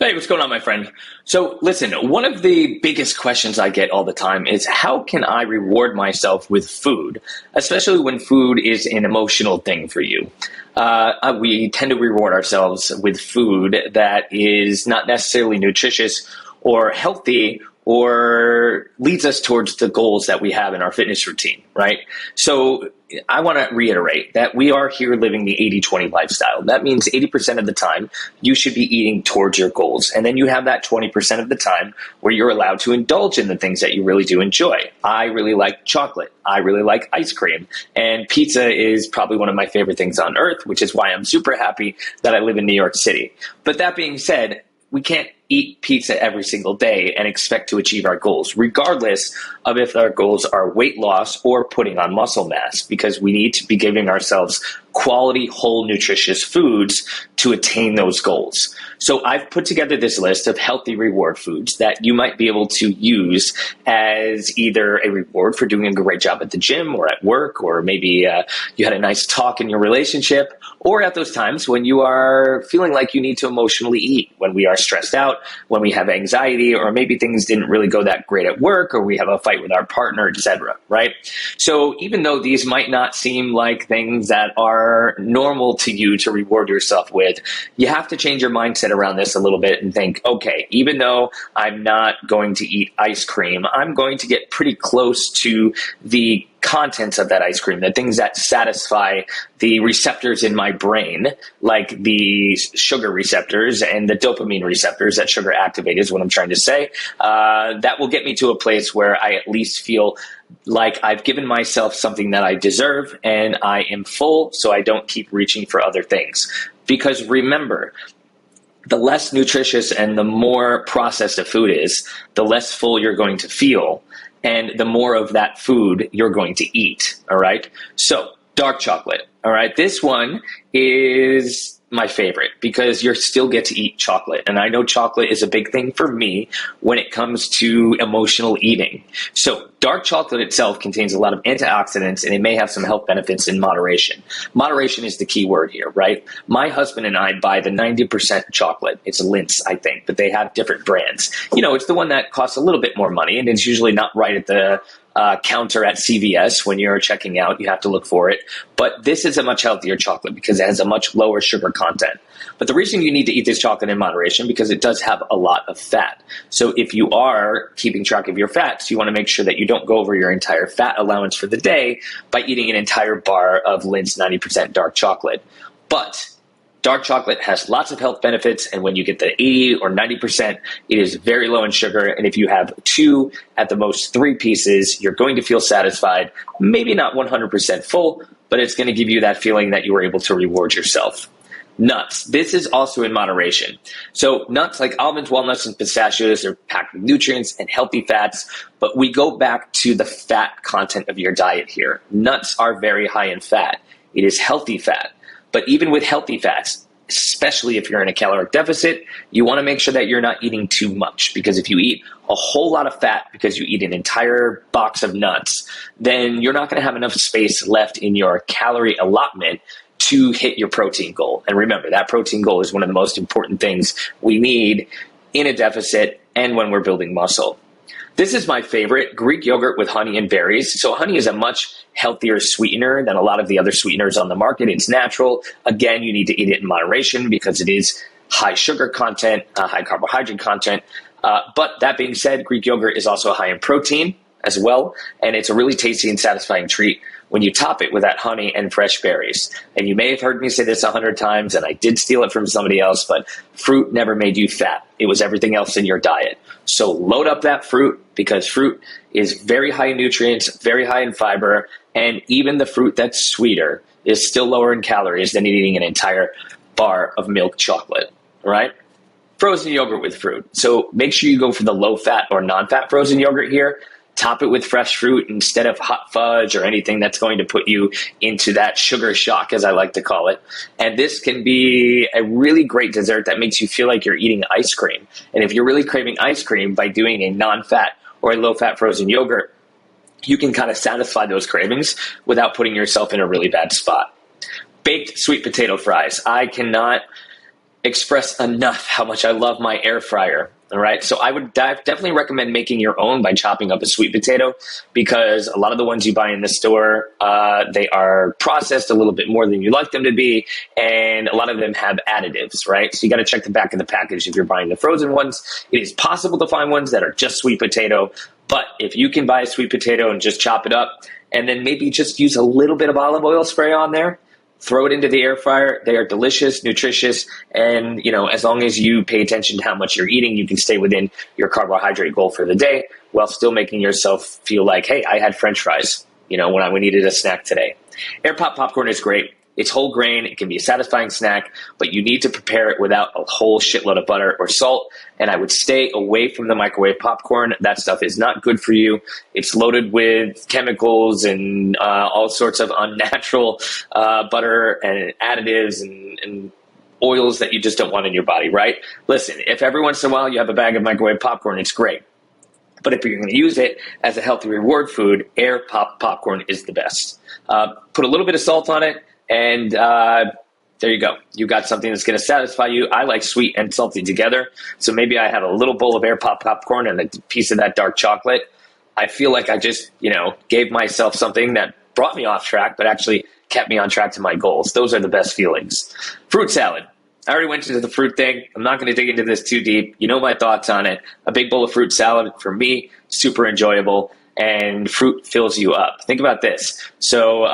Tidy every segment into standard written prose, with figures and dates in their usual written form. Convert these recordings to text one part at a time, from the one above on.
Hey, what's going on, my friend? So, listen, one of the biggest questions I get all the time is how can I reward myself with food, especially when food is an emotional thing for you? We tend to reward ourselves with food that is not necessarily nutritious or healthy or leads us towards the goals that we have in our fitness routine, right? So I want to reiterate that we are here living the 80-20 lifestyle. That means 80% of the time you should be eating towards your goals. And then you have that 20% of the time where you're allowed to indulge in the things that you really do enjoy. I really like chocolate. I really like ice cream. And pizza is probably one of my favorite things on earth, which is why I'm super happy that I live in New York City. But that being said, we can't eat pizza every single day and expect to achieve our goals, regardless of if our goals are weight loss or putting on muscle mass, because we need to be giving ourselves quality, whole, nutritious foods to attain those goals. So I've put together this list of healthy reward foods that you might be able to use as either a reward for doing a great job at the gym or at work, or maybe you had a nice talk in your relationship, or at those times when you are feeling like you need to emotionally eat, when we are stressed out, when we have anxiety, or maybe things didn't really go that great at work, or we have a fight with our partner, etc. Right? So even though these might not seem like things that are normal to you to reward yourself with, you have to change your mindset around this a little bit and think, okay, even though I'm not going to eat ice cream, I'm going to get pretty close to the contents of that ice cream, the things that satisfy the receptors in my brain, like the sugar receptors and the dopamine receptors that sugar activate is what I'm trying to say. That will get me to a place where I at least feel like I've given myself something that I deserve and I am full, so I don't keep reaching for other things. Because remember, the less nutritious and the more processed a food is, the less full you're going to feel, and the more of that food you're going to eat, all right? So, dark chocolate, all right? This one is my favorite because you still get to eat chocolate. And I know chocolate is a big thing for me when it comes to emotional eating. So, dark chocolate itself contains a lot of antioxidants, and it may have some health benefits in moderation. Moderation is the key word here, right? My husband and I buy the 90% chocolate. It's Lindt, I think, but they have different brands. You know, it's the one that costs a little bit more money, and it's usually not right at the counter at CVS when you're checking out. You have to look for it. But this is a much healthier chocolate because it has a much lower sugar content. But the reason you need to eat this chocolate in moderation because it does have a lot of fat. So if you are keeping track of your fats, you want to make sure that you don't go over your entire fat allowance for the day by eating an entire bar of Lindt's 90% dark chocolate. But dark chocolate has lots of health benefits, and when you get the 80 or 90%, it is very low in sugar, and if you have 2, at the most 3 pieces, you're going to feel satisfied, maybe not 100% full, but it's going to give you that feeling that you were able to reward yourself. Nuts. This is also in moderation. So nuts like almonds, walnuts, and pistachios are packed with nutrients and healthy fats, but we go back to the fat content of your diet here. Nuts are very high in fat. It is healthy fat. But even with healthy fats, especially if you're in a caloric deficit, you want to make sure that you're not eating too much, because if you eat a whole lot of fat because you eat an entire box of nuts, then you're not going to have enough space left in your calorie allotment to hit your protein goal. And remember, that protein goal is one of the most important things we need in a deficit and when we're building muscle. This is my favorite, Greek yogurt with honey and berries. So honey is a much healthier sweetener than a lot of the other sweeteners on the market. It's natural. Again, you need to eat it in moderation because it is high sugar content, high carbohydrate content. But that being said, Greek yogurt is also high in protein as well. And it's a really tasty and satisfying treat when you top it with that honey and fresh berries. And you may have heard me say this 100 times, and I did steal it from somebody else, but fruit never made you fat. It was everything else in your diet. So load up that fruit, because fruit is very high in nutrients, very high in fiber, and even the fruit that's sweeter is still lower in calories than eating an entire bar of milk chocolate, right? Frozen yogurt with fruit. So make sure you go for the low-fat or non-fat frozen yogurt here. Top it with fresh fruit instead of hot fudge or anything that's going to put you into that sugar shock, as I like to call it. And this can be a really great dessert that makes you feel like you're eating ice cream. And if you're really craving ice cream, by doing a non-fat or a low-fat frozen yogurt, you can kind of satisfy those cravings without putting yourself in a really bad spot. Baked sweet potato fries. I cannot express enough how much I love my air fryer. All right. So I would definitely recommend making your own by chopping up a sweet potato, because a lot of the ones you buy in the store, they are processed a little bit more than you like them to be. And a lot of them have additives, right? So you got to check the back of the package if you're buying the frozen ones. It is possible to find ones that are just sweet potato. But if you can buy a sweet potato and just chop it up and then maybe just use a little bit of olive oil spray on there, throw it into the air fryer. They are delicious, nutritious, and as long as you pay attention to how much you're eating, you can stay within your carbohydrate goal for the day while still making yourself feel like, hey, I had French fries, when I needed a snack today. Air pop popcorn is great. It's whole grain. It can be a satisfying snack, but you need to prepare it without a whole shitload of butter or salt. And I would stay away from the microwave popcorn. That stuff is not good for you. It's loaded with chemicals and all sorts of unnatural butter and additives and oils that you just don't want in your body, right? Listen, if every once in a while you have a bag of microwave popcorn, it's great. But if you're going to use it as a healthy reward food, air pop popcorn is the best. Put a little bit of salt on it, and there you go. You got something that's going to satisfy you. I like sweet and salty together, so maybe I have a little bowl of air pop popcorn and a piece of that dark chocolate. I feel like I just, gave myself something that brought me off track, but actually kept me on track to my goals. Those are the best feelings. Fruit salad. I already went into the fruit thing. I'm not going to dig into this too deep. You know my thoughts on it. A big bowl of fruit salad, for me, super enjoyable, and fruit fills you up. Think about this. So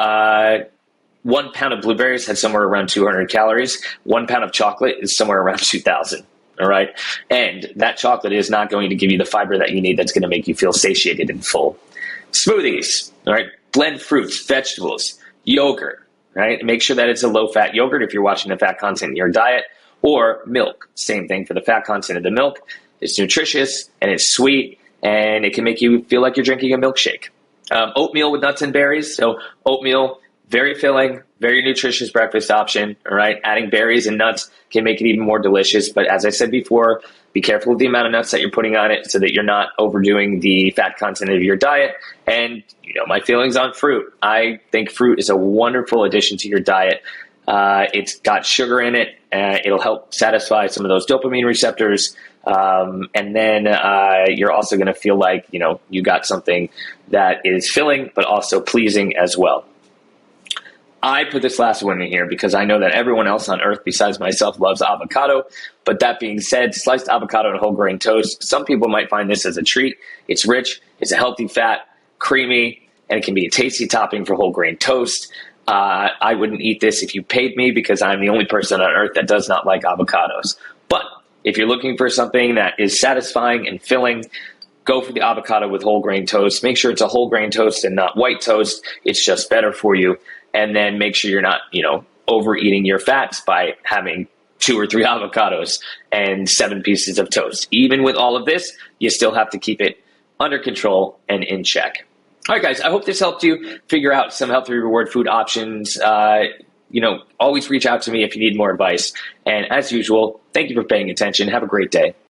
1 pound of blueberries has somewhere around 200 calories. 1 pound of chocolate is somewhere around 2,000. All right. And that chocolate is not going to give you the fiber that you need that's going to make you feel satiated and full. Smoothies. All right. Blend fruits, vegetables, yogurt. Right. And make sure that it's a low fat yogurt if you're watching the fat content in your diet, or milk. Same thing for the fat content of the milk. It's nutritious and it's sweet, and it can make you feel like you're drinking a milkshake. Oatmeal with nuts and berries. So oatmeal, very filling, very nutritious breakfast option. All right. Adding berries and nuts can make it even more delicious. But as I said before, be careful with the amount of nuts that you're putting on it so that you're not overdoing the fat content of your diet. And my feelings on fruit. I think fruit is a wonderful addition to your diet. It's got sugar in it. It'll help satisfy some of those dopamine receptors. And then you're also going to feel like, you got something that is filling, but also pleasing as well. I put this last one in here because I know that everyone else on earth besides myself loves avocado. But that being said, sliced avocado and whole grain toast, some people might find this as a treat. It's rich, it's a healthy fat, creamy, and it can be a tasty topping for whole grain toast. I wouldn't eat this if you paid me, because I'm the only person on earth that does not like avocados. But if you're looking for something that is satisfying and filling, go for the avocado with whole grain toast. Make sure it's a whole grain toast and not white toast. It's just better for you. And then make sure you're not, overeating your fats by having 2 or 3 avocados and 7 pieces of toast. Even with all of this, you still have to keep it under control and in check. All right, guys, I hope this helped you figure out some healthy reward food options. Always reach out to me if you need more advice. And as usual, thank you for paying attention. Have a great day.